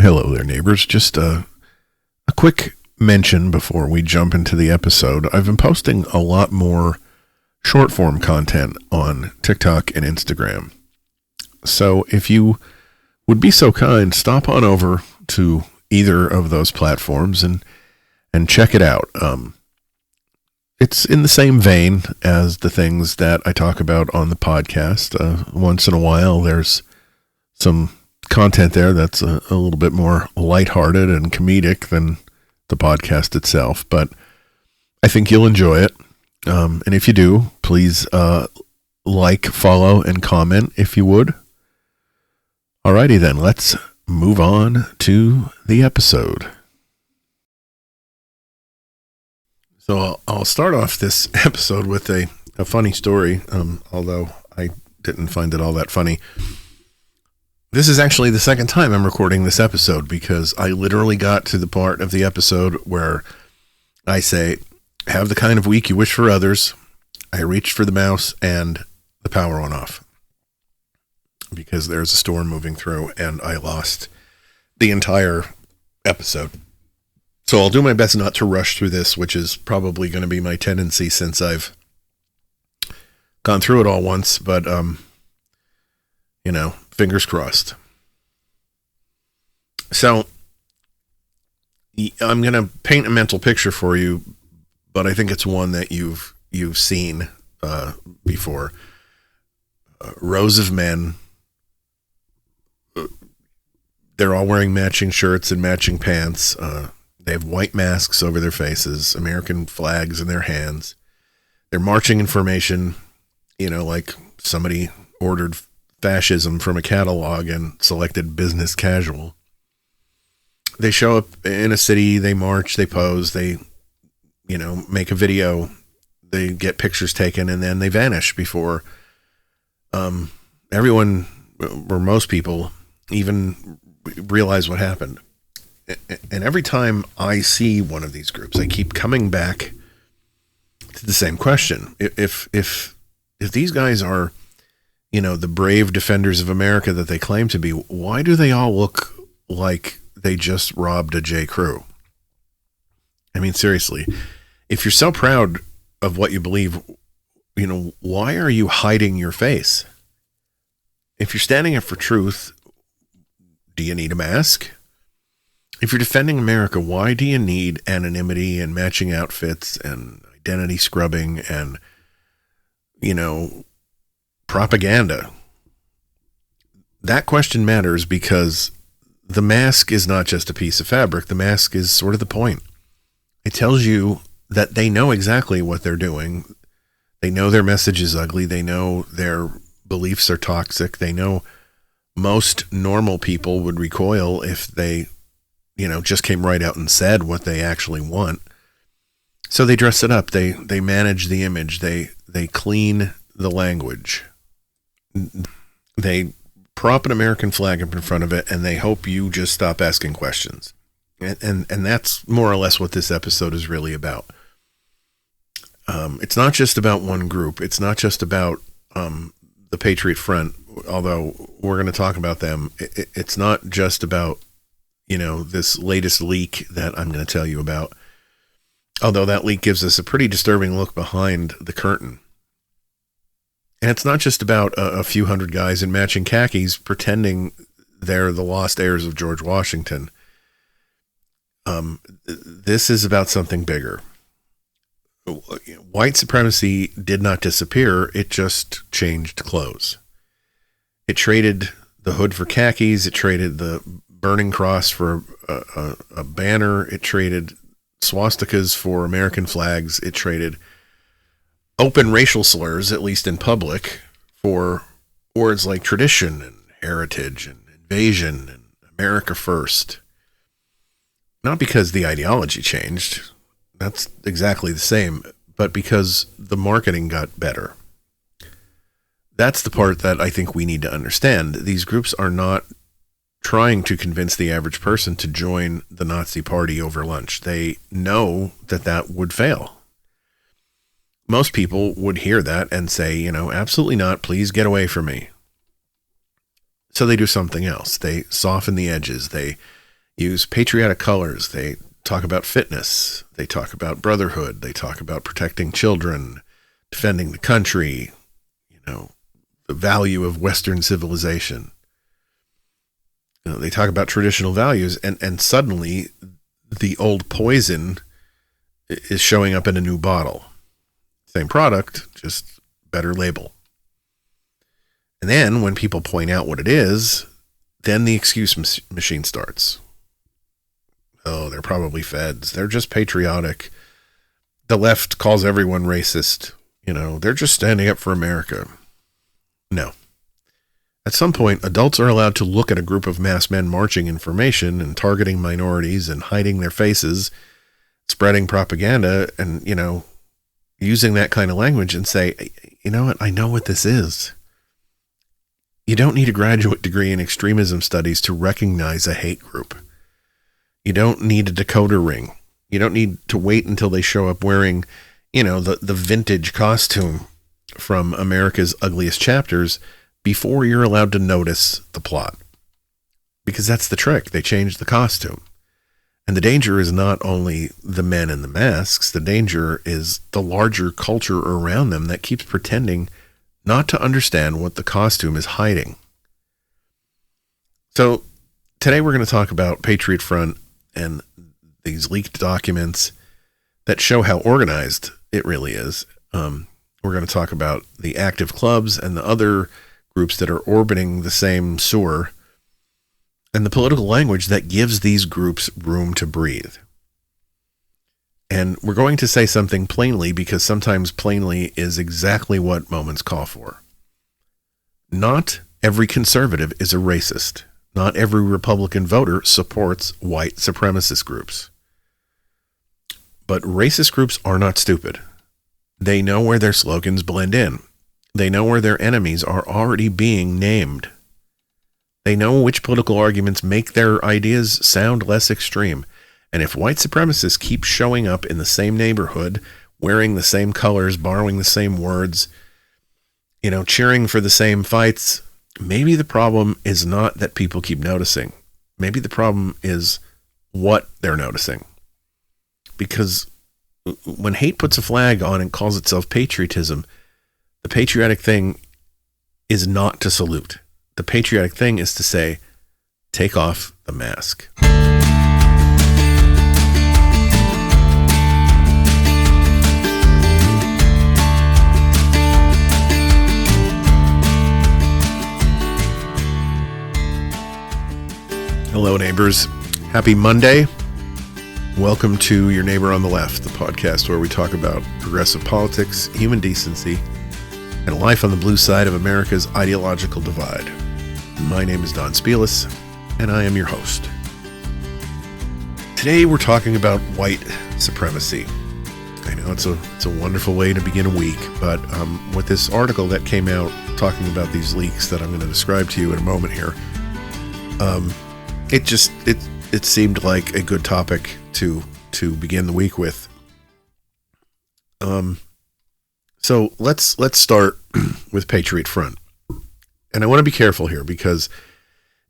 Hello there, neighbors. Just a quick mention before we jump into the episode. I've been posting a lot more short-form content on TikTok and Instagram. So if you would be so kind, stop on over to either of those platforms and check it out. It's in the same vein as the things that I talk about on the podcast. Once in a while, there's some content there that's a little bit more lighthearted and comedic than the podcast itself, but I think you'll enjoy it. And if you do, please like, follow, and comment if you would. Alrighty then, let's move on to the episode. So I'll start off this episode with a funny story, although I didn't find it all that funny. This is actually the second time I'm recording this episode because I literally got to the part of the episode where I say, have the kind of week you wish for others. I reached for the mouse and the power went off because there's a storm moving through and I lost the entire episode. So I'll do my best not to rush through this, which is probably going to be my tendency since I've gone through it all once, but, fingers crossed. So I'm going to paint a mental picture for you, but I think it's one that you've seen before. Rows of men. They're all wearing matching shirts and matching pants. They have white masks over their faces, American flags in their hands. They're marching in formation, like somebody ordered fascism from a catalog and selected business casual. They show up in a city, they march, they pose, they, make a video, they get pictures taken, and then they vanish before everyone, or most people, even realize what happened. And every time I see one of these groups, I keep coming back to the same question. If these guys are, the brave defenders of America that they claim to be, why do they all look like they just robbed a J. Crew? I mean, seriously, if you're so proud of what you believe, why are you hiding your face? If you're standing up for truth, do you need a mask? If you're defending America, why do you need anonymity and matching outfits and identity scrubbing and, propaganda? That question matters because the mask is not just a piece of fabric. The mask is sort of the point. It tells you that they know exactly what they're doing. They know their message is ugly. They know their beliefs are toxic. They know most normal people would recoil if they, just came right out and said what they actually want. So they dress it up. They manage the image. They clean the language. They prop an American flag up in front of it, and they hope you just stop asking questions. And that's more or less what this episode is really about. It's not just about one group. It's not just about the Patriot Front, although we're going to talk about them. It's not just about, this latest leak that I'm going to tell you about, although that leak gives us a pretty disturbing look behind the curtain. And it's not just about a few hundred guys in matching khakis pretending they're the lost heirs of George Washington. This is about something bigger. White supremacy did not disappear. It just changed clothes. It traded the hood for khakis. It traded the burning cross for a banner. It traded swastikas for American flags. It traded open racial slurs, at least in public, for words like tradition and heritage and invasion and America first. Not because the ideology changed. That's exactly the same, but because the marketing got better. That's the part that I think we need to understand. These groups are not trying to convince the average person to join the Nazi party over lunch. They know that would fail. Most people would hear that and say, absolutely not, please get away from me. So they do something else. They soften the edges. They use patriotic colors. They talk about fitness. They talk about brotherhood. They talk about protecting children, defending the country, the value of Western civilization. They talk about traditional values, and suddenly the old poison is showing up in a new bottle. Same product, just better label. And then when people point out what it is, then the excuse machine starts. Oh, they're probably feds. They're just patriotic. The left calls everyone racist. They're just standing up for America. No. At some point, adults are allowed to look at a group of masked men marching in formation and targeting minorities and hiding their faces, spreading propaganda, and, using that kind of language and say, you know what, I know what this is. You don't need a graduate degree in extremism studies to recognize a hate group. You don't need a decoder ring. You don't need to wait until they show up wearing, the vintage costume from America's Ugliest Chapters before you're allowed to notice the plot. Because that's the trick. They changed the costume. And the danger is not only the men in the masks. The danger is the larger culture around them that keeps pretending not to understand what the costume is hiding. So today we're going to talk about Patriot Front and these leaked documents that show how organized it really is. We're going to talk about the active clubs and the other groups that are orbiting the same sewer, and the political language that gives these groups room to breathe. And we're going to say something plainly, because sometimes plainly is exactly what moments call for. Not every conservative is a racist. Not every Republican voter supports white supremacist groups. But racist groups are not stupid. They know where their slogans blend in. They know where their enemies are already being named. They know which political arguments make their ideas sound less extreme. And if white supremacists keep showing up in the same neighborhood, wearing the same colors, borrowing the same words, cheering for the same fights, maybe the problem is not that people keep noticing. Maybe the problem is what they're noticing. Because when hate puts a flag on and calls itself patriotism, the patriotic thing is not to salute. The patriotic thing is to say, take off the mask. Hello, neighbors. Happy Monday. Welcome to Your Neighbor on the Left, the podcast where we talk about progressive politics, human decency, and life on the blue side of America's ideological divide. My name is Don Spielis, and I am your host. Today we're talking about white supremacy. I know it's a wonderful way to begin a week, but with this article that came out talking about these leaks that I'm going to describe to you in a moment here, it seemed like a good topic to begin the week with. So let's start with Patriot Front. And I want to be careful here, because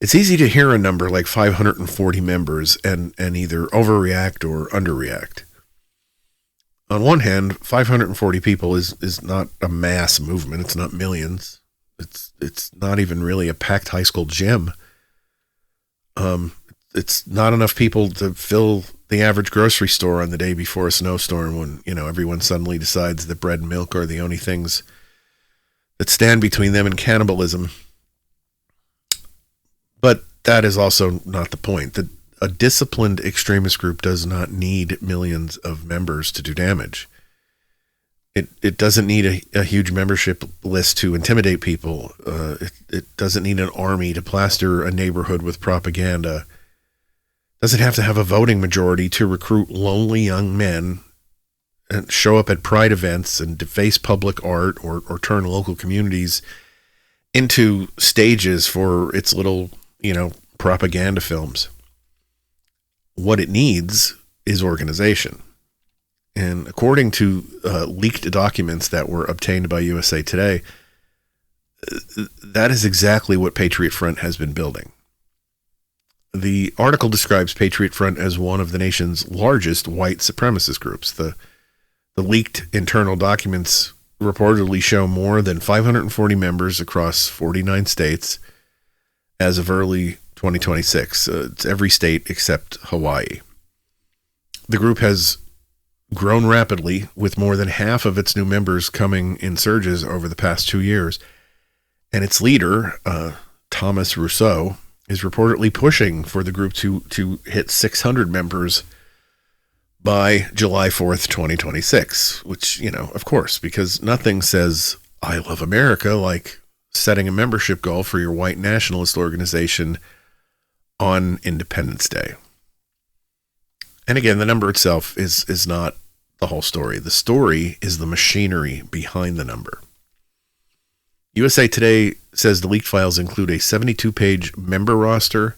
it's easy to hear a number like 540 members and either overreact or underreact. On one hand, 540 people is not a mass movement. It's not millions. It's not even really a packed high school gym. It's not enough people to fill the average grocery store on the day before a snowstorm when, everyone suddenly decides that bread and milk are the only things that stand between them and cannibalism. But that is also not the point. A disciplined extremist group does not need millions of members to do damage. It doesn't need a huge membership list to intimidate people. It doesn't need an army to plaster a neighborhood with propaganda. Doesn't have to have a voting majority to recruit lonely young men and show up at pride events and deface public art or turn local communities into stages for its little, propaganda films. What it needs is organization. And according to leaked documents that were obtained by USA Today, that is exactly what Patriot Front has been building. The article describes Patriot Front as one of the nation's largest white supremacist groups. The leaked internal documents reportedly show more than 540 members across 49 states as of early 2026. It's every state except Hawaii. The group has grown rapidly, with more than half of its new members coming in surges over the past 2 years. And its leader, Thomas Rousseau, is reportedly pushing for the group to hit 600 members by July 4th, 2026, which, of course, because nothing says I love America like setting a membership goal for your white nationalist organization on Independence Day. And again, the number itself is not the whole story. The story is the machinery behind the number. USA Today says the leaked files include a 72-page member roster,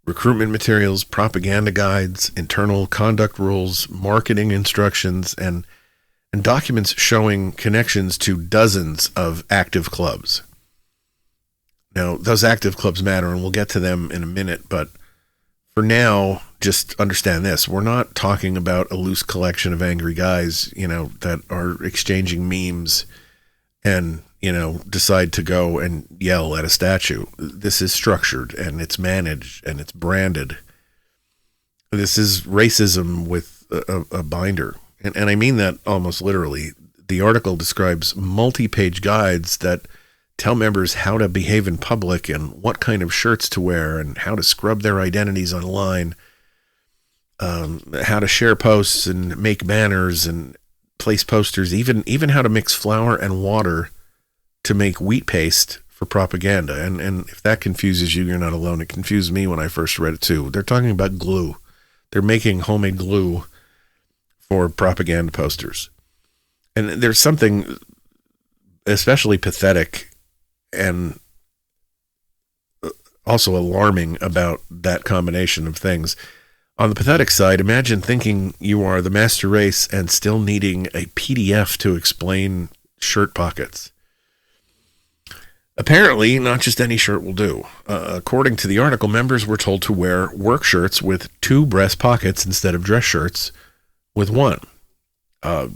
recruitment materials, propaganda guides, internal conduct rules, marketing instructions, and documents showing connections to dozens of active clubs. Now, those active clubs matter, and we'll get to them in a minute, but for now, just understand this. We're not talking about a loose collection of angry guys, that are exchanging memes and decide to go and yell at a statue. This is structured, and it's managed, and it's branded. This is racism with a binder. And I mean that almost literally. The article describes multi-page guides that tell members how to behave in public and what kind of shirts to wear and how to scrub their identities online, how to share posts and make banners and place posters, even how to mix flour and water to make wheat paste for propaganda. And if that confuses you, you're not alone. It confused me when I first read it too. They're talking about glue. They're making homemade glue for propaganda posters. And there's something especially pathetic and also alarming about that combination of things. On the pathetic side, imagine thinking you are the master race and still needing a PDF to explain shirt pockets. Apparently, not just any shirt will do. According to the article, members were told to wear work shirts with 2 breast pockets instead of dress shirts with 1. I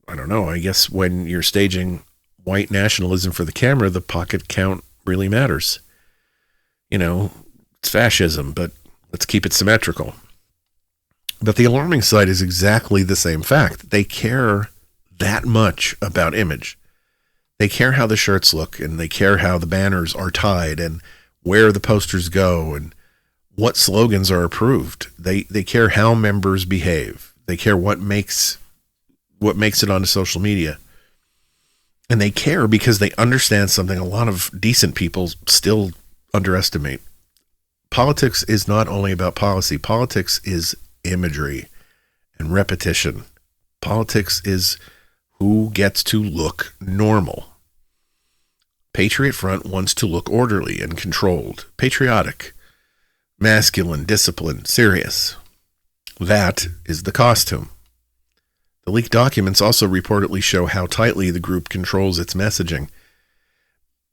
don't know. I guess when you're staging white nationalism for the camera, the pocket count really matters. It's fascism, but let's keep it symmetrical. But the alarming side is exactly the same fact. They care that much about image. They care how the shirts look, and they care how the banners are tied and where the posters go and what slogans are approved. They care how members behave. They care what makes it onto social media. And they care because they understand something a lot of decent people still underestimate. Politics is not only about policy. Politics is imagery and repetition. Politics is who gets to look normal. Patriot Front wants to look orderly and controlled, patriotic, masculine, disciplined, serious. That is the costume. The leaked documents also reportedly show how tightly the group controls its messaging.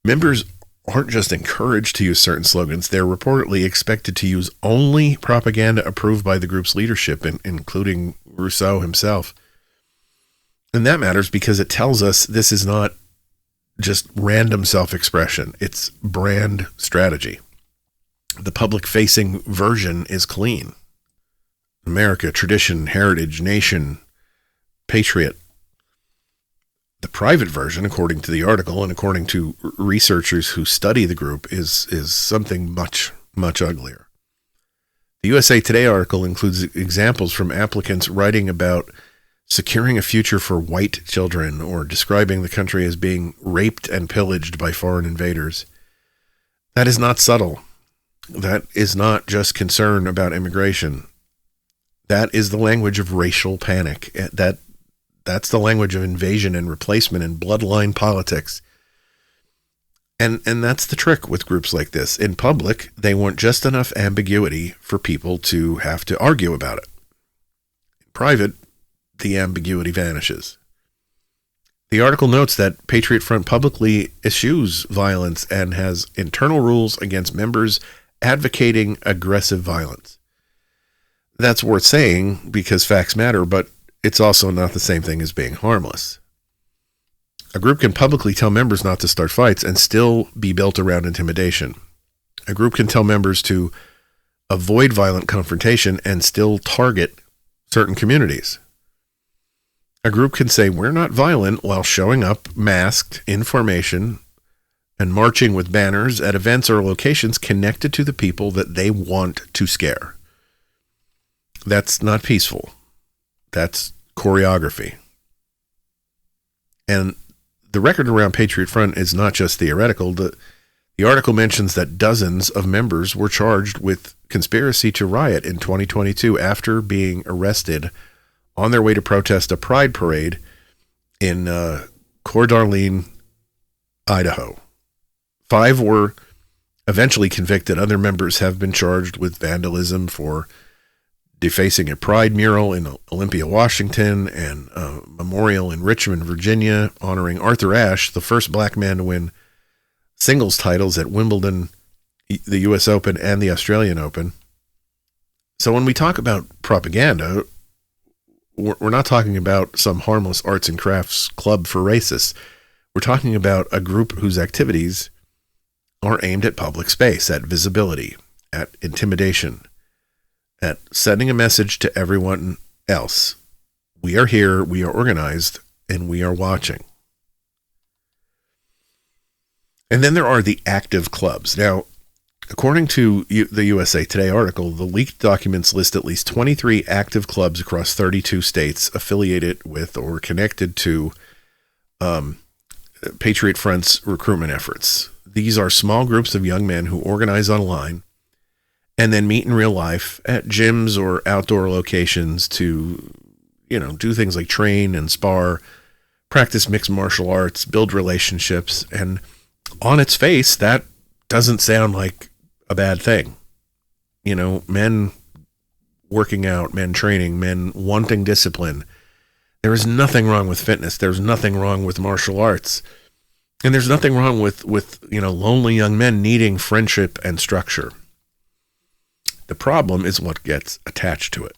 Members aren't just encouraged to use certain slogans, they're reportedly expected to use only propaganda approved by the group's leadership, including Rousseau himself. And that matters because it tells us this is not just random self-expression. It's brand strategy. The public-facing version is clean. America, tradition, heritage, nation, patriot. The private version, according to the article and according to researchers who study the group, is something much, much uglier. The USA Today article includes examples from applicants writing about securing a future for white children or describing the country as being raped and pillaged by foreign invaders. That is not subtle. That is not just concern about immigration. That is the language of racial panic. That's the language of invasion and replacement and bloodline politics. And that's the trick with groups like this. In public, they want just enough ambiguity for people to have to argue about it. In private, the ambiguity vanishes. The article notes that Patriot Front publicly eschews violence and has internal rules against members advocating aggressive violence. That's worth saying because facts matter, but it's also not the same thing as being harmless. A group can publicly tell members not to start fights and still be built around intimidation. A group can tell members to avoid violent confrontation and still target certain communities. A group can say we're not violent while showing up masked in formation and marching with banners at events or locations connected to the people that they want to scare. That's not peaceful. That's choreography. And the record around Patriot Front is not just theoretical. The article mentions that dozens of members were charged with conspiracy to riot in 2022 after being arrested on their way to protest a pride parade in Coeur d'Alene, Idaho. 5 were eventually convicted. Other members have been charged with vandalism for defacing a pride mural in Olympia, Washington, and a memorial in Richmond, Virginia, honoring Arthur Ashe, the first black man to win singles titles at Wimbledon, the U.S. Open, and the Australian Open. So when we talk about propaganda, we're not talking about some harmless arts and crafts club for racists. We're talking about a group whose activities are aimed at public space, at visibility, at intimidation, at sending a message to everyone else. We are here, we are organized, and we are watching. And then there are the active clubs. Now, according to the USA Today article, the leaked documents list at least 23 active clubs across 32 states affiliated with or connected to Patriot Front's recruitment efforts. These are small groups of young men who organize online and then meet in real life at gyms or outdoor locations to, do things like train and spar, practice mixed martial arts, build relationships. And on its face, that doesn't sound like a bad thing. Men working out, men training, men wanting discipline. There is nothing wrong with fitness. There's nothing wrong with martial arts. And there's nothing wrong with lonely young men needing friendship and structure. The problem is what gets attached to it.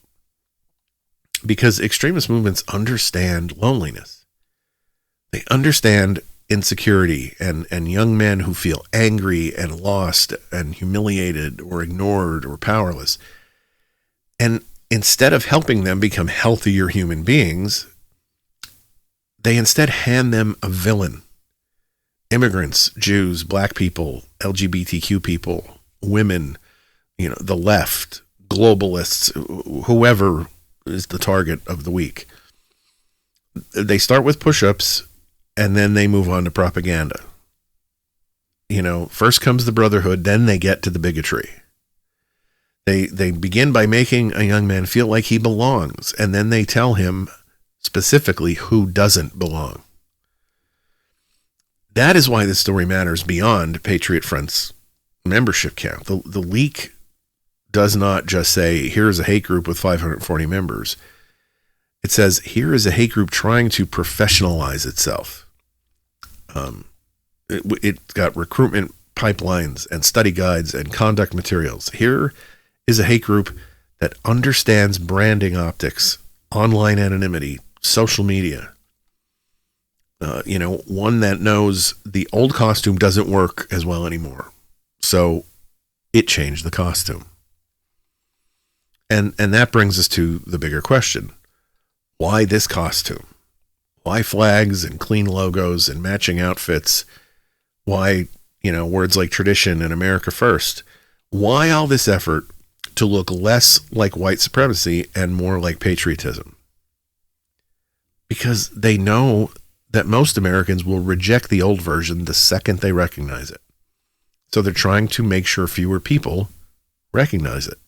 Because extremist movements understand loneliness. They understand insecurity and young men who feel angry and lost and humiliated or ignored or powerless. And instead of helping them become healthier human beings, they instead hand them a villain. Immigrants, Jews, black people, LGBTQ people, women, the left, globalists, whoever is the target of the week. They start with push-ups and then they move on to propaganda. First comes the brotherhood, then they get to the bigotry. They begin by making a young man feel like he belongs, and then they tell him specifically who doesn't belong. That is why this story matters beyond Patriot Front's membership count. The leak does not just say, here's a hate group with 540 members. It says, here is a hate group trying to professionalize itself. It's got recruitment pipelines and study guides and conduct materials. Here is a hate group that understands branding optics, online anonymity, social media. One that knows the old costume doesn't work as well anymore. So it changed the costume. And that brings us to the bigger question. Why this costume? Why flags and clean logos and matching outfits? Why, words like tradition and America first? Why all this effort to look less like white supremacy and more like patriotism? Because they know that most Americans will reject the old version the second they recognize it. So they're trying to make sure fewer people recognize it.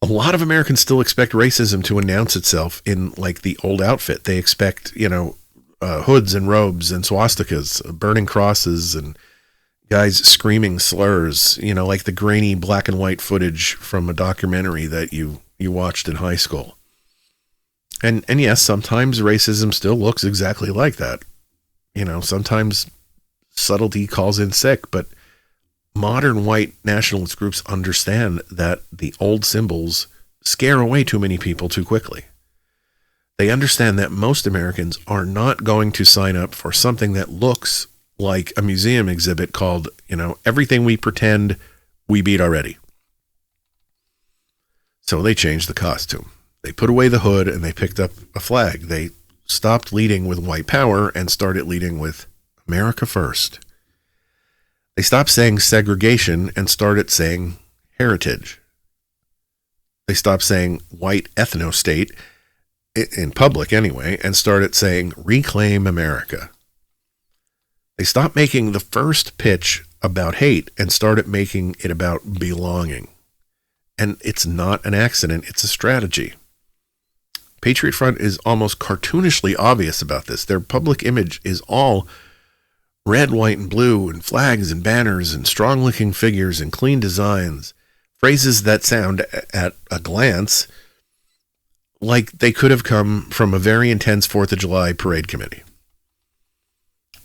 A lot of Americans still expect racism to announce itself in like the old outfit. They expect, hoods and robes and swastikas, burning crosses and guys screaming slurs, like the grainy black and white footage from a documentary that you watched in high school. And yes, sometimes racism still looks exactly like that. Sometimes subtlety calls in sick, but modern white nationalist groups understand that the old symbols scare away too many people too quickly. They understand that most Americans are not going to sign up for something that looks like a museum exhibit called, everything we pretend we beat already. So they changed the costume. They put away the hood and they picked up a flag. They stopped leading with white power and started leading with America first. They stopped saying segregation and started saying heritage. They stopped saying white ethno-state, in public anyway, and started saying reclaim America. They stopped making the first pitch about hate and started making it about belonging. And it's not an accident, it's a strategy. Patriot Front is almost cartoonishly obvious about this. Their public image is all red, white, and blue, and flags and banners and strong-looking figures and clean designs, phrases that sound at a glance like they could have come from a very intense 4th of July parade committee.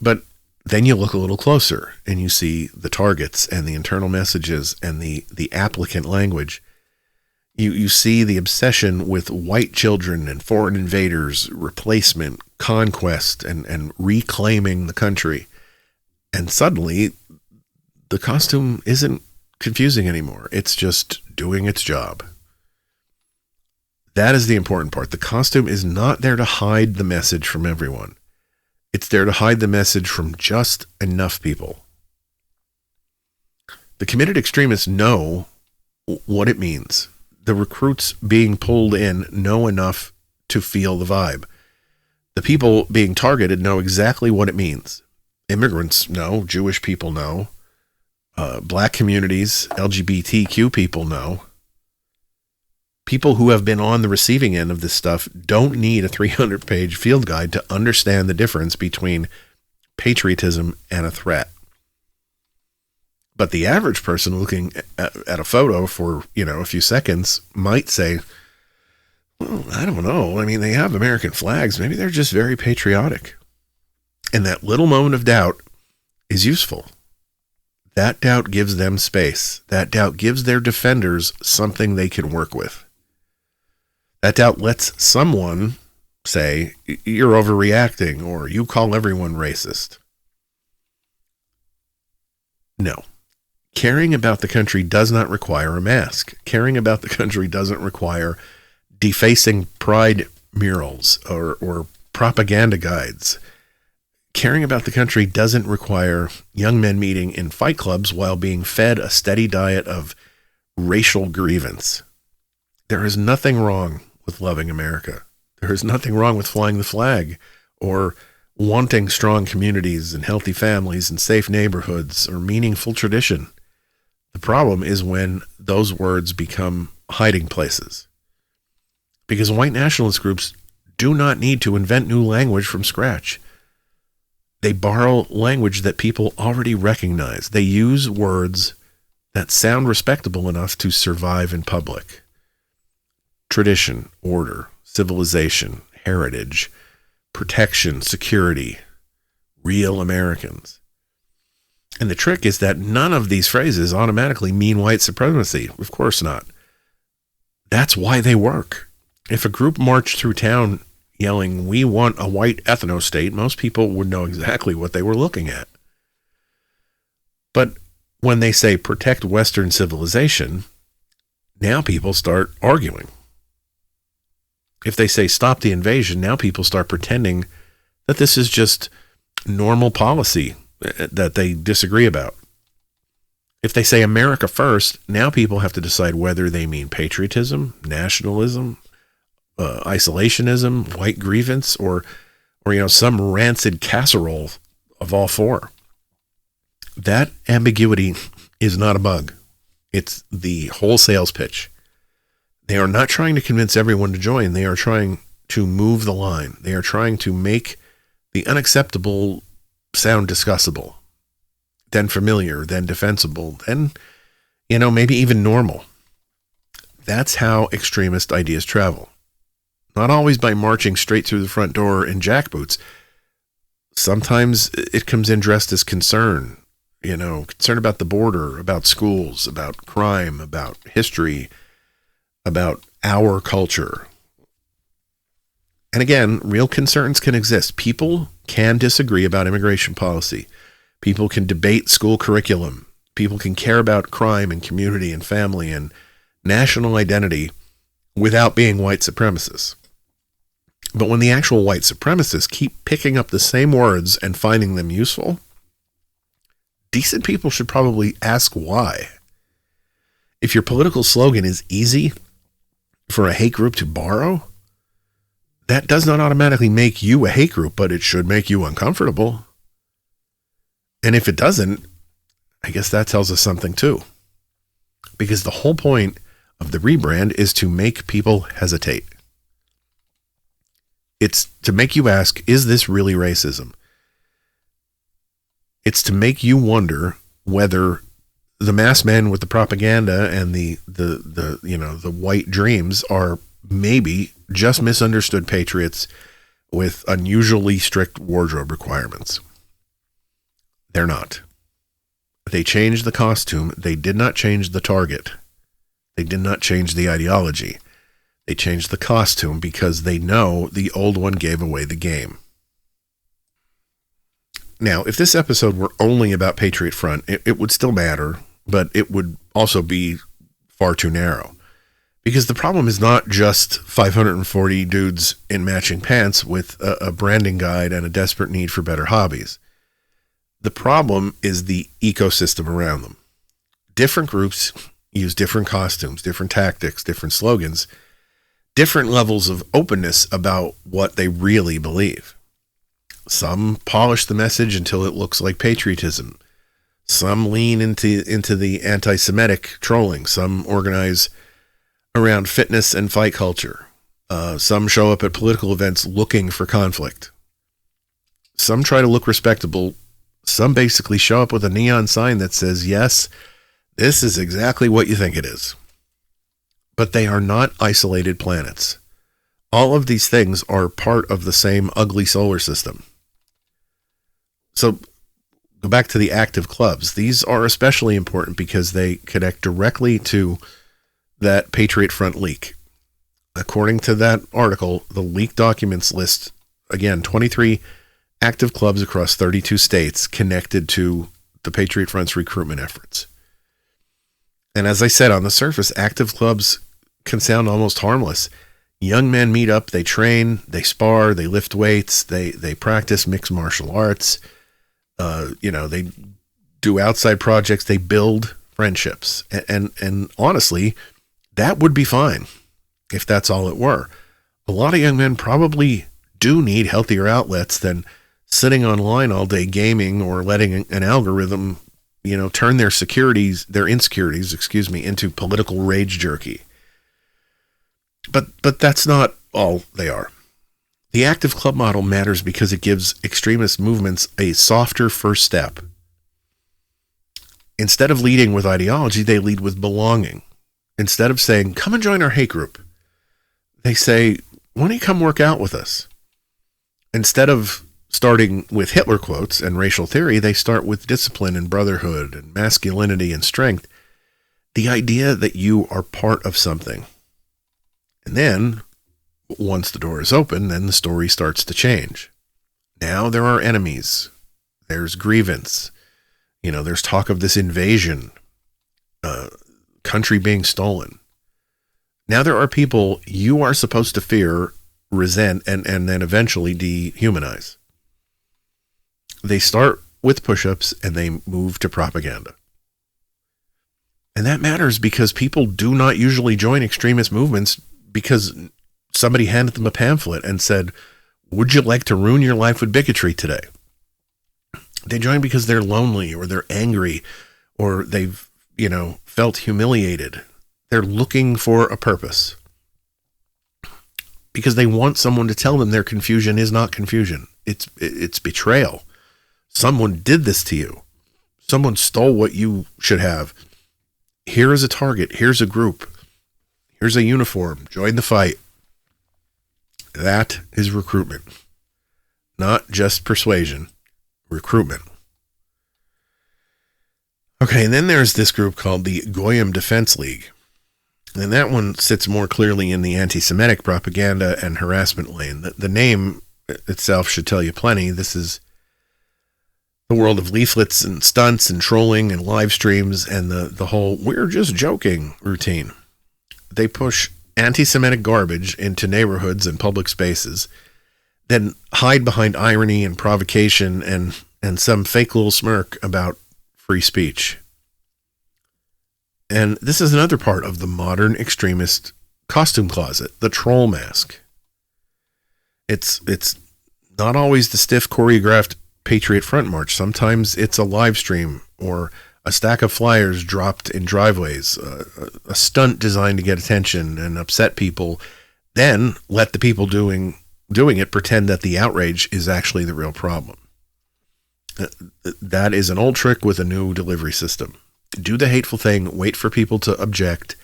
But then you look a little closer and you see the targets and the internal messages and the applicant language. You see the obsession with white children and foreign invaders, replacement, conquest, and reclaiming the country. And suddenly, the costume isn't confusing anymore. It's just doing its job. That is the important part. The costume is not there to hide the message from everyone. It's there to hide the message from just enough people. The committed extremists know what it means. The recruits being pulled in know enough to feel the vibe. The people being targeted know exactly what it means. Immigrants know. Jewish people know. Black communities, LGBTQ people know. People who have been on the receiving end of this stuff don't need a 300-page field guide to understand the difference between patriotism and a threat. But the average person looking at a photo for, a few seconds might say, well, I don't know. I mean, they have American flags. Maybe they're just very patriotic. And that little moment of doubt is useful. That doubt gives them space. That doubt gives their defenders something they can work with. That doubt lets someone say, you're overreacting, or you call everyone racist. No. Caring about the country does not require a mask. Caring about the country doesn't require defacing pride murals or propaganda guides. Caring about the country doesn't require young men meeting in fight clubs while being fed a steady diet of racial grievance. There is nothing wrong with loving America. There is nothing wrong with flying the flag or wanting strong communities and healthy families and safe neighborhoods or meaningful tradition. The problem is when those words become hiding places. Because white nationalist groups do not need to invent new language from scratch. They borrow language that people already recognize. They use words that sound respectable enough to survive in public. Tradition, order, civilization, heritage, protection, security, real Americans. And the trick is that none of these phrases automatically mean white supremacy. Of course not. That's why they work. If a group marched through town yelling, "We want a white ethno-state," most people would know exactly what they were looking at. But when they say protect Western civilization, now people start arguing. If they say stop the invasion, now people start pretending that this is just normal policy that they disagree about. If they say America first, now people have to decide whether they mean patriotism, nationalism, isolationism, white grievance, or some rancid casserole of all four. That ambiguity is not a bug. It's the whole sales pitch. They are not trying to convince everyone to join. They are trying to move the line. They are trying to make the unacceptable sound discussable, then familiar, then defensible, then, maybe even normal. That's how extremist ideas travel. Not always by marching straight through the front door in jackboots. Sometimes it comes in dressed as concern, concerned about the border, about schools, about crime, about history, about our culture. And again, real concerns can exist. People can disagree about immigration policy. People can debate school curriculum. People can care about crime and community and family and national identity without being white supremacists. But when the actual white supremacists keep picking up the same words and finding them useful, decent people should probably ask why. If your political slogan is easy for a hate group to borrow, that does not automatically make you a hate group, but it should make you uncomfortable. And if it doesn't, I guess that tells us something too. Because the whole point of the rebrand is to make people hesitate. It's to make you ask, is this really racism? It's to make you wonder whether the masked men with the propaganda and the white dreams are maybe just misunderstood patriots with unusually strict wardrobe requirements. They're not. They changed the costume. They did not change the target. They did not change the ideology. They changed the costume because they know the old one gave away the game. Now, if this episode were only about Patriot Front, it would still matter, but it would also be far too narrow. Because the problem is not just 540 dudes in matching pants with a branding guide and a desperate need for better hobbies. The problem is the ecosystem around them. Different groups use different costumes, different tactics, different slogans, different levels of openness about what they really believe. Some polish the message until it looks like patriotism. Some lean into the antisemitic trolling. Some organize around fitness and fight culture. Some show up at political events looking for conflict. Some try to look respectable. Some basically show up with a neon sign that says, yes, this is exactly what you think it is. But they are not isolated planets. All of these things are part of the same ugly solar system. So go back to the active clubs. These are especially important because they connect directly to that Patriot Front leak. According to that article, the leaked documents list, again, 23 active clubs across 32 states connected to the Patriot Front's recruitment efforts. And as I said, on the surface, active clubs can sound almost harmless. Young men meet up, they train, they spar, they lift weights, they practice mixed martial arts. They do outside projects, they build friendships. And honestly, that would be fine if that's all it were. A lot of young men probably do need healthier outlets than sitting online all day gaming or letting an algorithm, turn their insecurities, into political rage jerky. But that's not all they are. The active club model matters because it gives extremist movements a softer first step. Instead of leading with ideology, they lead with belonging. Instead of saying, come and join our hate group, they say, why don't you come work out with us? Instead of starting with Hitler quotes and racial theory, they start with discipline and brotherhood and masculinity and strength. The idea that you are part of something. And then, once the door is open, then the story starts to change. Now there are enemies. There's grievance. There's talk of this invasion, country being stolen. Now there are people you are supposed to fear, resent, and then eventually dehumanize. They start with push-ups and they move to propaganda. And that matters because people do not usually join extremist movements because somebody handed them a pamphlet and said, would you like to ruin your life with bigotry today? They join because they're lonely or they're angry or they've, felt humiliated. They're looking for a purpose because they want someone to tell them their confusion is not confusion. It's betrayal. Someone did this to you. Someone stole what you should have. Here is a target. Here's a group. Here's a uniform. Join the fight. That is recruitment. Not just persuasion. Recruitment. Okay, and then there's this group called the Goyim Defense League. And that one sits more clearly in the anti-Semitic propaganda and harassment lane. The name itself should tell you plenty. This is the world of leaflets and stunts and trolling and live streams and the whole "we're just joking" routine. They push anti-Semitic garbage into neighborhoods and public spaces, then hide behind irony and provocation and some fake little smirk about free speech. And this is another part of the modern extremist costume closet, the troll mask. It's not always the stiff choreographed Patriot Front march. Sometimes it's a live stream or a stack of flyers dropped in driveways, a stunt designed to get attention and upset people, then let the people doing it pretend that the outrage is actually the real problem. That is an old trick with a new delivery system. Do the hateful thing, wait for people to object,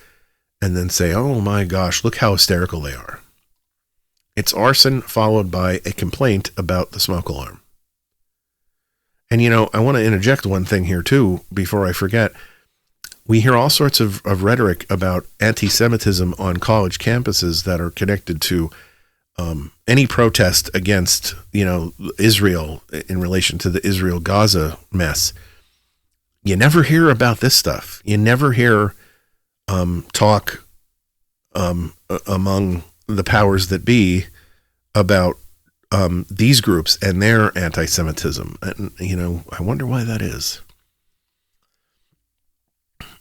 and then say, "Oh my gosh, look how hysterical they are." It's arson followed by a complaint about the smoke alarm. And, I want to interject one thing here, too, before I forget. We hear all sorts of rhetoric about anti-Semitism on college campuses that are connected to any protest against, Israel in relation to the Israel-Gaza mess. You never hear about this stuff. You never hear talk among the powers that be about these groups and their anti-Semitism. And, I wonder why that is.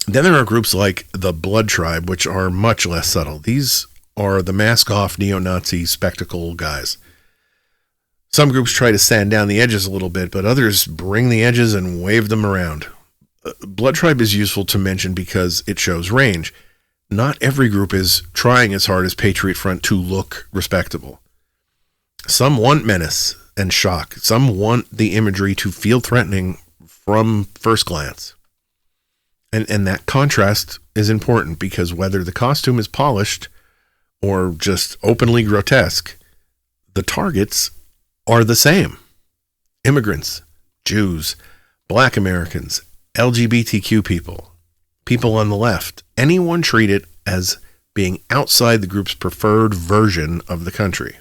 Then there are groups like the Blood Tribe, which are much less subtle. These are the mask-off neo-Nazi spectacle guys. Some groups try to sand down the edges a little bit, but others bring the edges and wave them around. Blood Tribe is useful to mention because it shows range. Not every group is trying as hard as Patriot Front to look respectable. Some want menace and shock. Some want the imagery to feel threatening from first glance. And that contrast is important because whether the costume is polished or just openly grotesque, the targets are the same. Immigrants, Jews, Black Americans, LGBTQ people, people on the left, anyone treated as being outside the group's preferred version of the country.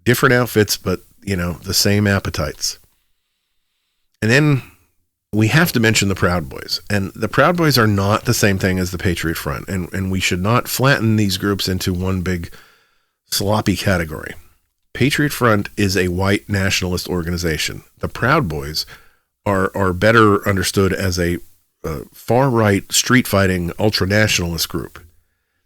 Different outfits, but, the same appetites. And then we have to mention the Proud Boys. And the Proud Boys are not the same thing as the Patriot Front. And we should not flatten these groups into one big sloppy category. Patriot Front is a white nationalist organization. The Proud Boys are better understood as a far-right street-fighting ultra-nationalist group.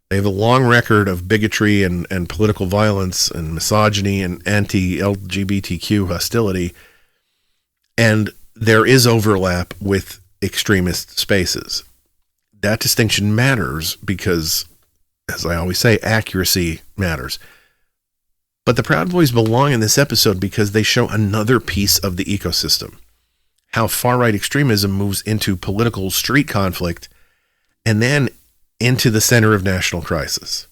They have a long record of bigotry and political violence and misogyny and anti-LGBTQ hostility. And there is overlap with extremist spaces. That distinction matters because, as I always say, accuracy matters. But the Proud Boys belong in this episode because they show another piece of the ecosystem. How far-right extremism moves into political street conflict and then into the center of national crisis.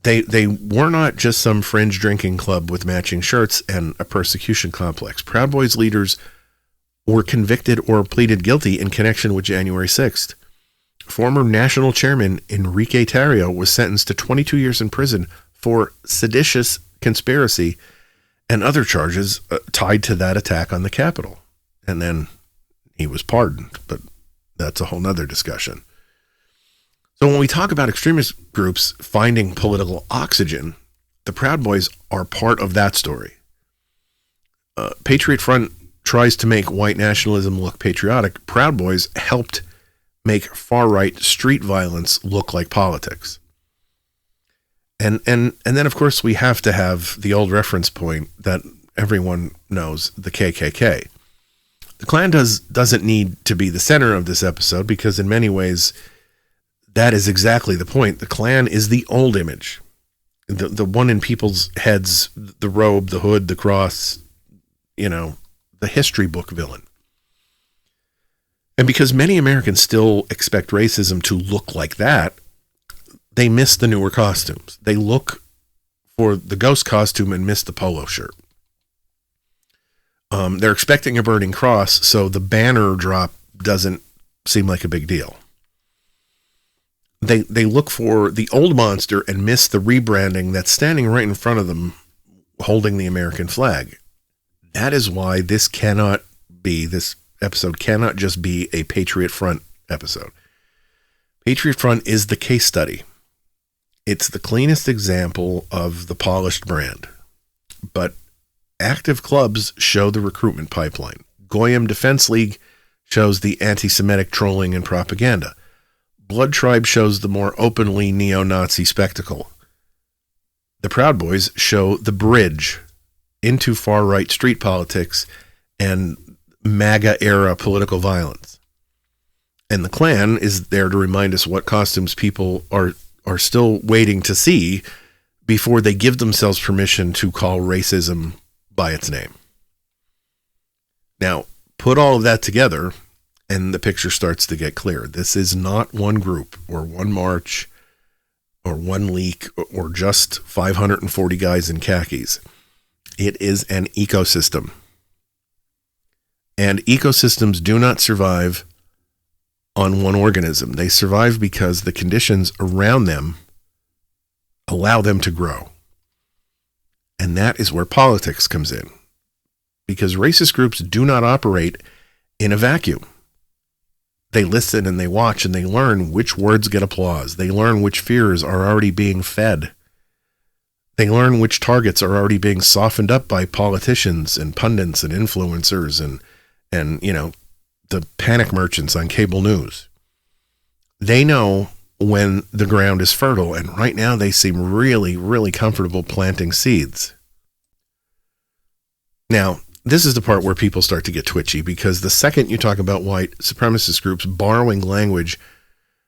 They were not just some fringe drinking club with matching shirts and a persecution complex. Proud Boys leaders were convicted or pleaded guilty in connection with January 6th. Former national chairman Enrique Tarrio was sentenced to 22 years in prison for seditious conspiracy and other charges tied to that attack on the Capitol. And then he was pardoned, but that's a whole nother discussion. So when we talk about extremist groups finding political oxygen, the Proud Boys are part of that story. Patriot Front tries to make white nationalism look patriotic. Proud Boys helped make far-right street violence look like politics. And then, of course, we have to have the old reference point that everyone knows, the KKK. The Klan doesn't need to be the center of this episode because in many ways, that is exactly the point. The Klan is the old image. The one in people's heads, the robe, the hood, the cross, the history book villain. And because many Americans still expect racism to look like that, they miss the newer costumes. They look for the ghost costume and miss the polo shirt. They're expecting a burning cross, so the banner drop doesn't seem like a big deal. They look for the old monster and miss the rebranding that's standing right in front of them, holding the American flag. That is why this episode cannot just be a Patriot Front episode. Patriot Front is the case study. It's the cleanest example of the polished brand. But active clubs show the recruitment pipeline. Goyim Defense League shows the anti-Semitic trolling and propaganda. Blood Tribe shows the more openly neo-Nazi spectacle. The Proud Boys show the bridge into far-right street politics and MAGA-era political violence. And the Klan is there to remind us what costumes people are still waiting to see before they give themselves permission to call racism by its name. Now, put all of that together, and the picture starts to get clear. This is not one group or one march or one leak or just 540 guys in khakis. It is an ecosystem. And ecosystems do not survive on one organism. They survive because the conditions around them allow them to grow. And that is where politics comes in. Because racist groups do not operate in a vacuum. They listen and they watch and they learn which words get applause. They learn which fears are already being fed. They learn which targets are already being softened up by politicians and pundits and influencers and the panic merchants on cable news. They know when the ground is fertile, and right now they seem really, really comfortable planting seeds. Now, this is the part where people start to get twitchy, because the second you talk about white supremacist groups borrowing language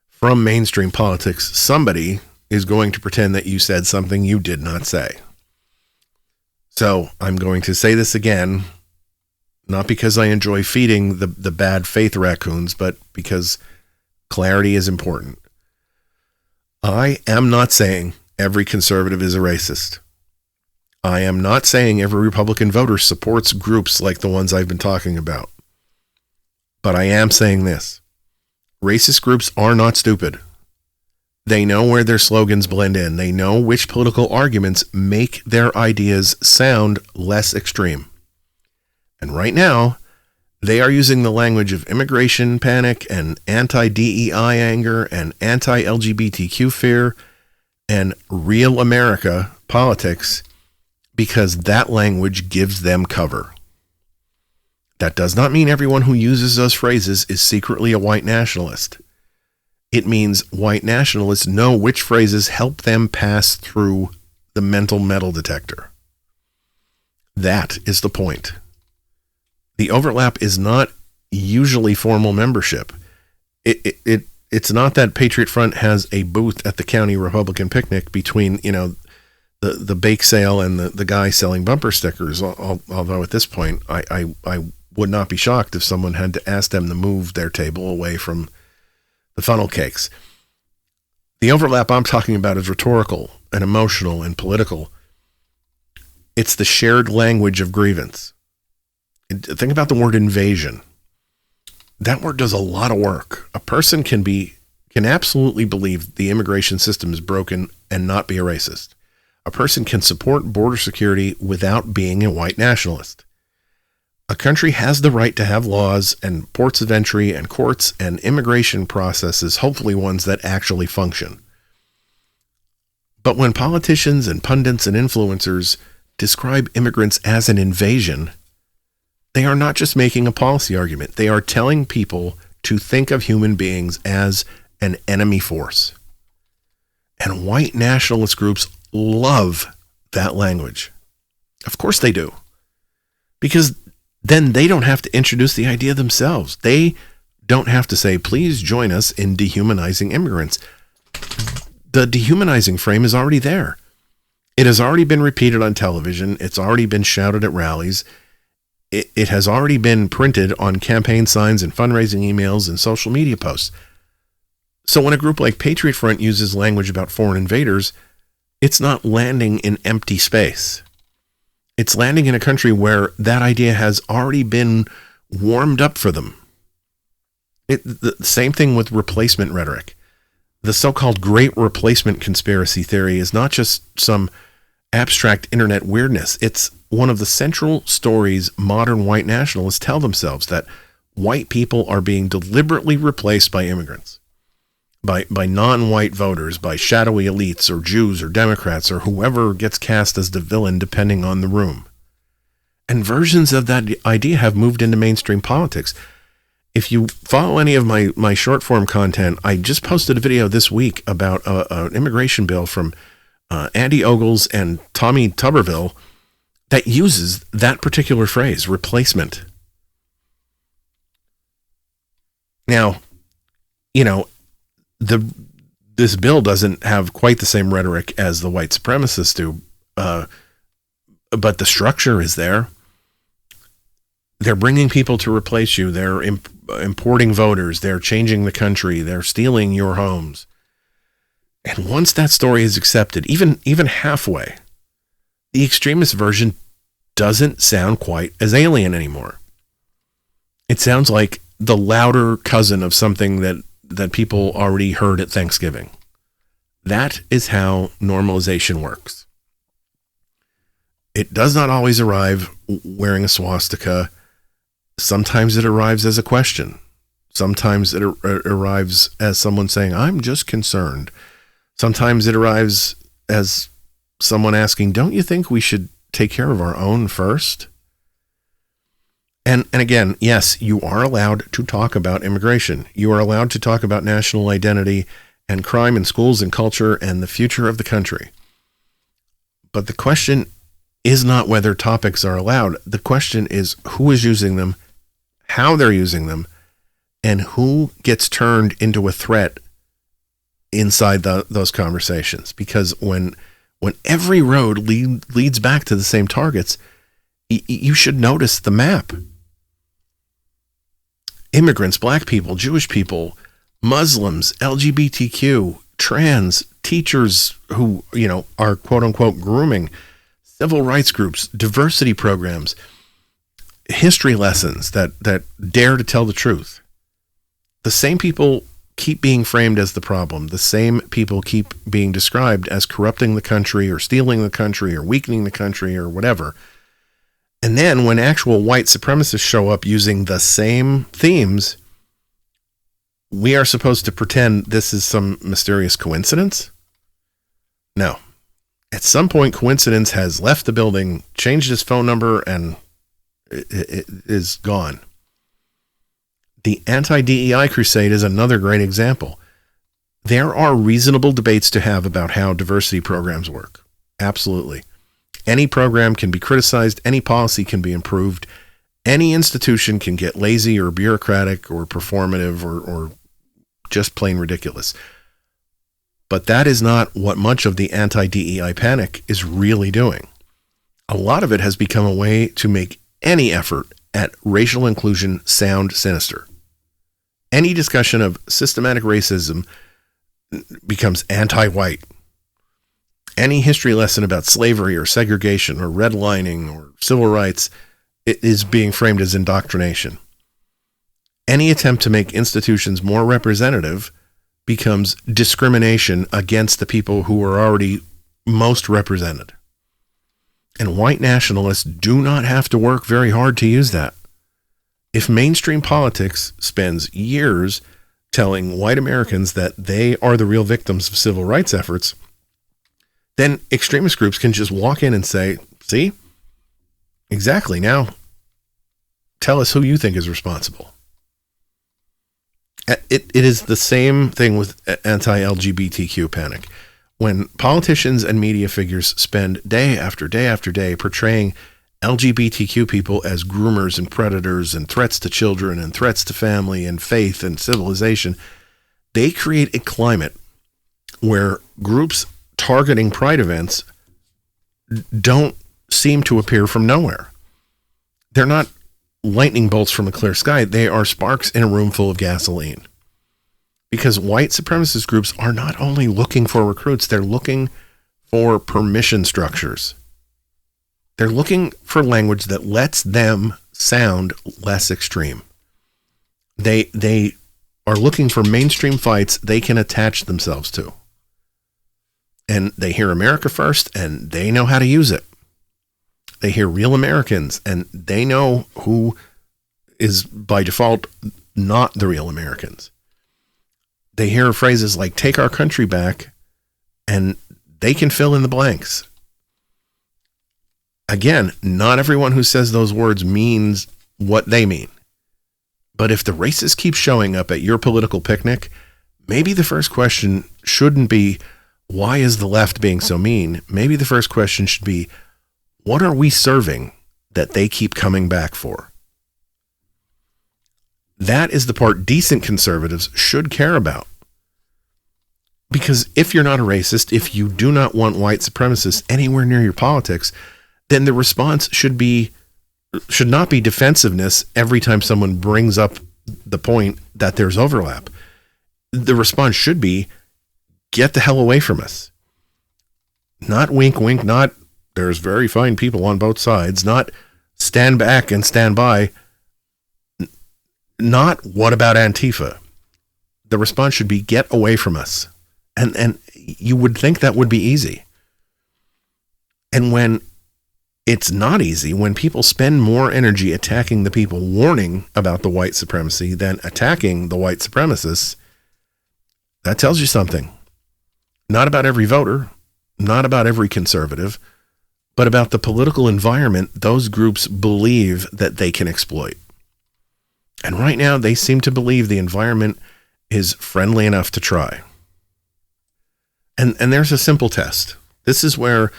from mainstream politics, somebody is going to pretend that you said something you did not say. So I'm going to say this again, not because I enjoy feeding the bad faith raccoons, but because clarity is important. I am not saying every conservative is a racist. I am not saying every Republican voter supports groups like the ones I've been talking about. But I am saying this. Racist groups are not stupid. They know where their slogans blend in. They know which political arguments make their ideas sound less extreme. And right now, they are using the language of immigration panic and anti-DEI anger and anti-LGBTQ fear and real America politics because that language gives them cover. That does not mean everyone who uses those phrases is secretly a white nationalist. It means white nationalists know which phrases help them pass through the mental metal detector. That is the point. The overlap is not usually formal membership. It's not that Patriot Front has a booth at the county Republican picnic between, the bake sale and the guy selling bumper stickers. Although at this point, I would not be shocked if someone had to ask them to move their table away from the funnel cakes. The overlap I'm talking about is rhetorical and emotional and political. It's the shared language of grievance. Think about the word invasion. That word does a lot of work. A person can absolutely believe the immigration system is broken and not be a racist. A person can support border security without being a white nationalist. A country has the right to have laws and ports of entry and courts and immigration processes, hopefully ones that actually function. But when politicians and pundits and influencers describe immigrants as an invasion, they are not just making a policy argument. They are telling people to think of human beings as an enemy force. And white nationalist groups love that language. Of course they do. Because then they don't have to introduce the idea themselves. They don't have to say, please join us in dehumanizing immigrants. The dehumanizing frame is already there. It has already been repeated on television. It's already been shouted at rallies. It has already been printed on campaign signs and fundraising emails and social media posts. So when a group like Patriot Front uses language about foreign invaders, it's not landing in empty space. It's landing in a country where that idea has already been warmed up for them. The same thing with replacement rhetoric. The so-called Great Replacement conspiracy theory is not just some abstract internet weirdness. It's one of the central stories modern white nationalists tell themselves, that white people are being deliberately replaced by immigrants, by non-white voters, by shadowy elites or Jews or Democrats or whoever gets cast as the villain depending on the room. And versions of that idea have moved into mainstream politics. If you follow any of my short form content, I just posted a video this week about an immigration bill from Andy Ogles and Tommy Tuberville that uses that particular phrase, replacement. Now, this bill doesn't have quite the same rhetoric as the white supremacists do, but the structure is there. They're bringing people to replace you. They're importing voters. They're changing the country. They're stealing your homes. And once that story is accepted, even halfway, the extremist version doesn't sound quite as alien anymore. It sounds like the louder cousin of something that people already heard at Thanksgiving. That is how normalization works. It does not always arrive wearing a swastika. Sometimes it arrives as a question. Sometimes it arrives as someone saying, I'm just concerned. Sometimes it arrives as someone asking, don't you think we should take care of our own first? And again, yes, you are allowed to talk about immigration. You are allowed to talk about national identity and crime in schools and culture and the future of the country. But the question is not whether topics are allowed. The question is who is using them, how they're using them, and who gets turned into a threat inside those conversations. Because when every road leads back to the same targets, you should notice the map. Immigrants, black people, Jewish people, Muslims, LGBTQ, trans, teachers who, are quote unquote grooming, civil rights groups, diversity programs, history lessons that dare to tell the truth. The same people keep being framed as the problem. The same people keep being described as corrupting the country or stealing the country or weakening the country or whatever. And then when actual white supremacists show up using the same themes, we are supposed to pretend this is some mysterious coincidence? No. At some point, coincidence has left the building, changed his phone number, and it is gone. The anti-DEI crusade is another great example. There are reasonable debates to have about how diversity programs work. Absolutely. Any program can be criticized. Any policy can be improved. Any institution can get lazy or bureaucratic or performative or just plain ridiculous. But that is not what much of the anti-DEI panic is really doing. A lot of it has become a way to make any effort at racial inclusion sound sinister. Any discussion of systematic racism becomes anti-white. Any history lesson about slavery or segregation or redlining or civil rights is being framed as indoctrination. Any attempt to make institutions more representative becomes discrimination against the people who are already most represented. And white nationalists do not have to work very hard to use that. If mainstream politics spends years telling white Americans that they are the real victims of civil rights efforts, then extremist groups can just walk in and say, see, exactly, now tell us who you think is responsible. It is the same thing with anti-LGBTQ panic. When politicians and media figures spend day after day after day portraying LGBTQ people as groomers and predators and threats to children and threats to family and faith and civilization, they create a climate where groups targeting pride events don't seem to appear from nowhere. They're not lightning bolts from a clear sky. They are sparks in a room full of gasoline. Because white supremacist groups are not only looking for recruits, they're looking for permission structures. They're looking for language that lets them sound less extreme. They are looking for mainstream fights they can attach themselves to. And they hear America first, and they know how to use it. They hear real Americans, and they know who is by default not the real Americans. They hear phrases like take our country back, and they can fill in the blanks. Again, not everyone who says those words means what they mean. But if the racists keep showing up at your political picnic, maybe the first question shouldn't be, why is the left being so mean? Maybe the first question should be, what are we serving that they keep coming back for? That is the part decent conservatives should care about. Because if you're not a racist, if you do not want white supremacists anywhere near your politics, then the response should not be defensiveness every time someone brings up the point that there's overlap. The response should be, get the hell away from us. Not wink, wink, not there's very fine people on both sides, not stand back and stand by, not what about Antifa. The response should be, get away from us. And you would think that would be easy. And when it's not easy, when people spend more energy attacking the people warning about the white supremacy than attacking the white supremacists, that tells you something. Not about every voter, not about every conservative, but about the political environment those groups believe that they can exploit. And right now, they seem to believe the environment is friendly enough to try. And there's a simple test. This is where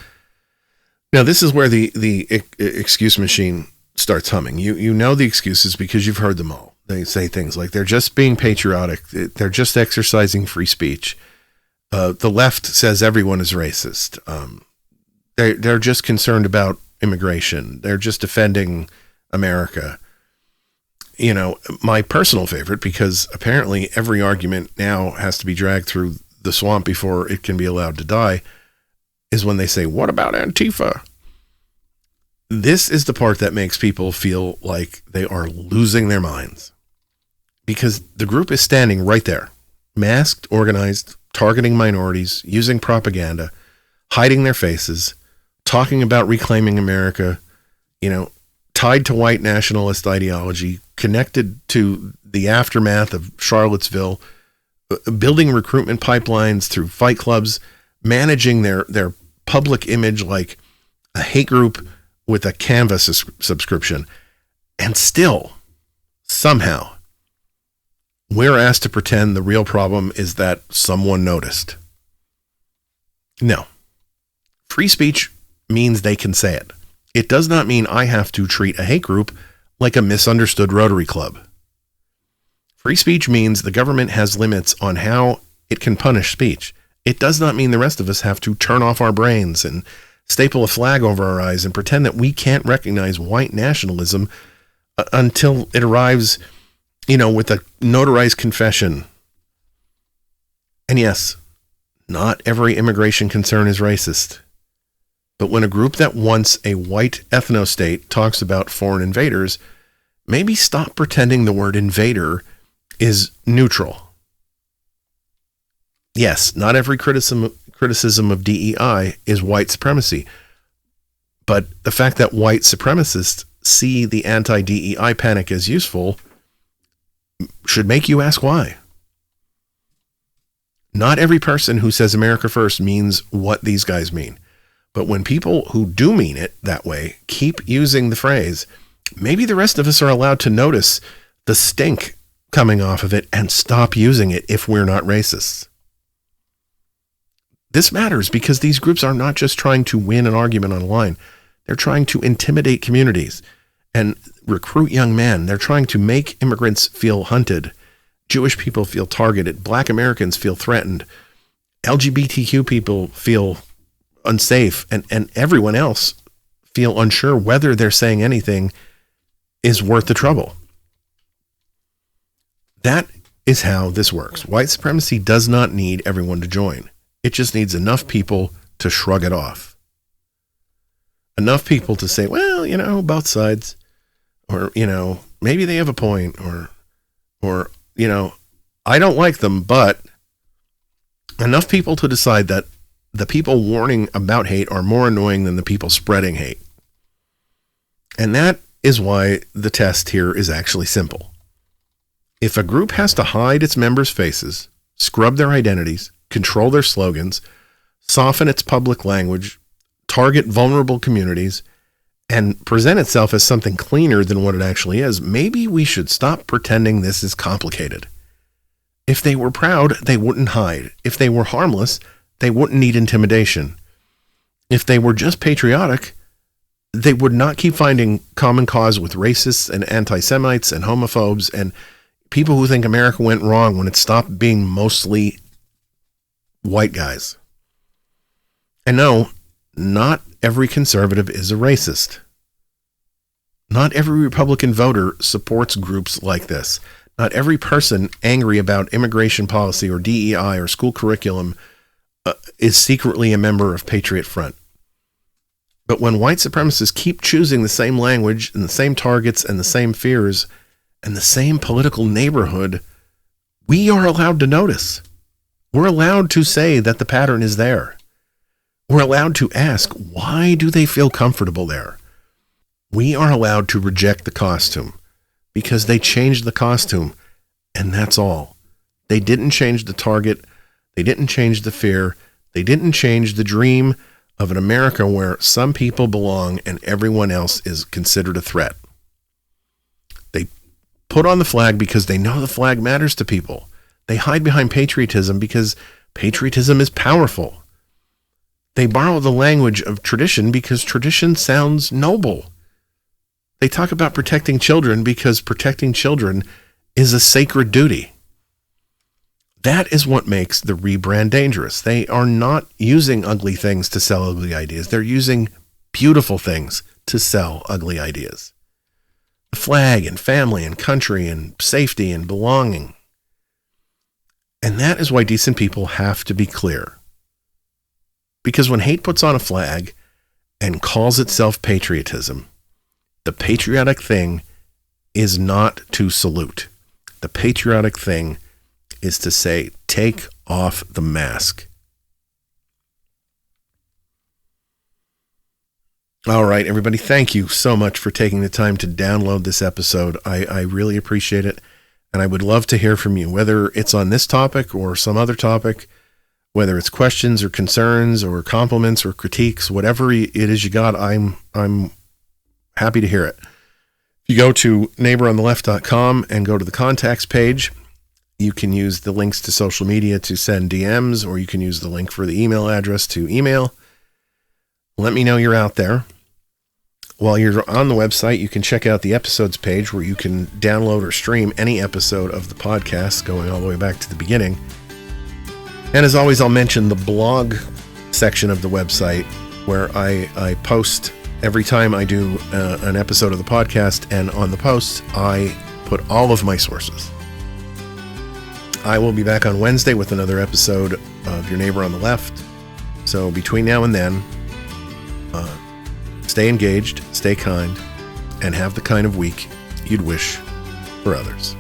the excuse machine starts humming. You know the excuses because you've heard them all. They say things like they're just being patriotic. They're just exercising free speech. The left says everyone is racist. They're just concerned about immigration. They're just defending America. You know, my personal favorite, because apparently every argument now has to be dragged through the swamp before it can be allowed to die, is when they say, what about Antifa? This is the part that makes people feel like they are losing their minds. Because the group is standing right there, masked, organized, targeting minorities, using propaganda, hiding their faces, talking about reclaiming America, tied to white nationalist ideology, connected to the aftermath of Charlottesville, building recruitment pipelines through fight clubs, managing their public image like a hate group with a Canvas subscription. And still, somehow, we're asked to pretend the real problem is that someone noticed. No. Free speech means they can say it. It does not mean I have to treat a hate group like a misunderstood Rotary Club. Free speech means the government has limits on how it can punish speech. It does not mean the rest of us have to turn off our brains and staple a flag over our eyes and pretend that we can't recognize white nationalism until it arrives, with a notarized confession. And yes, not every immigration concern is racist. But when a group that wants a white ethno-state talks about foreign invaders, maybe stop pretending the word invader is neutral. Yes, not every criticism of DEI is white supremacy. But the fact that white supremacists see the anti-DEI panic as useful should make you ask why. Not every person who says America first means what these guys mean. But when people who do mean it that way keep using the phrase, maybe the rest of us are allowed to notice the stink coming off of it and stop using it if we're not racists. This matters because these groups are not just trying to win an argument online. They're trying to intimidate communities and recruit young men. They're trying to make immigrants feel hunted. Jewish people feel targeted. Black Americans feel threatened. LGBTQ people feel unsafe, and everyone else feel unsure whether they're saying anything is worth the trouble. That is how this works. White supremacy does not need everyone to join. It just needs enough people to shrug it off. enough people to say, well, both sides, or, maybe they have a point, or, I don't like them, but enough people to decide that the people warning about hate are more annoying than the people spreading hate. And that is why the test here is actually simple. If a group has to hide its members' faces, scrub their identities, control their slogans, soften its public language, target vulnerable communities, and present itself as something cleaner than what it actually is, maybe we should stop pretending this is complicated. If they were proud, they wouldn't hide. If they were harmless, they wouldn't need intimidation. If they were just patriotic, they would not keep finding common cause with racists and anti-Semites and homophobes and people who think America went wrong when it stopped being mostly white guys. And no, not every conservative is a racist. Not every Republican voter supports groups like this. Not every person angry about immigration policy or DEI or school curriculum is secretly a member of Patriot Front. But when white supremacists keep choosing the same language and the same targets and the same fears and the same political neighborhood, we are allowed to notice. We're allowed to say that the pattern is there. We're allowed to ask, why do they feel comfortable there? We are allowed to reject the costume because they changed the costume, and that's all. They didn't change the target. They didn't change the fear. They didn't change the dream of an America where some people belong and everyone else is considered a threat. They put on the flag because they know the flag matters to people. They hide behind patriotism because patriotism is powerful. They borrow the language of tradition because tradition sounds noble. They talk about protecting children because protecting children is a sacred duty. That is what makes the rebrand dangerous. They are not using ugly things to sell ugly ideas. They're using beautiful things to sell ugly ideas. The flag and family and country and safety and belonging. And that is why decent people have to be clear. Because when hate puts on a flag and calls itself patriotism, the patriotic thing is not to salute. The patriotic thing is to say, take off the mask. All right, everybody, thank you so much for taking the time to download this episode. I really appreciate it, and I would love to hear from you, whether it's on this topic or some other topic, whether it's questions or concerns or compliments or critiques, whatever it is you got, I'm happy to hear it. If you go to neighborontheleft.com and go to the contacts page, you can use the links to social media to send DMs, or you can use the link for the email address to email. Let me know you're out there. While you're on the website, you can check out the episodes page where you can download or stream any episode of the podcast going all the way back to the beginning. And as always, I'll mention the blog section of the website where I post every time I do an episode of the podcast, and on the post, I put all of my sources. I will be back on Wednesday with another episode of Your Neighbor on the Left. So between now and then, stay engaged, stay kind, and have the kind of week you'd wish for others.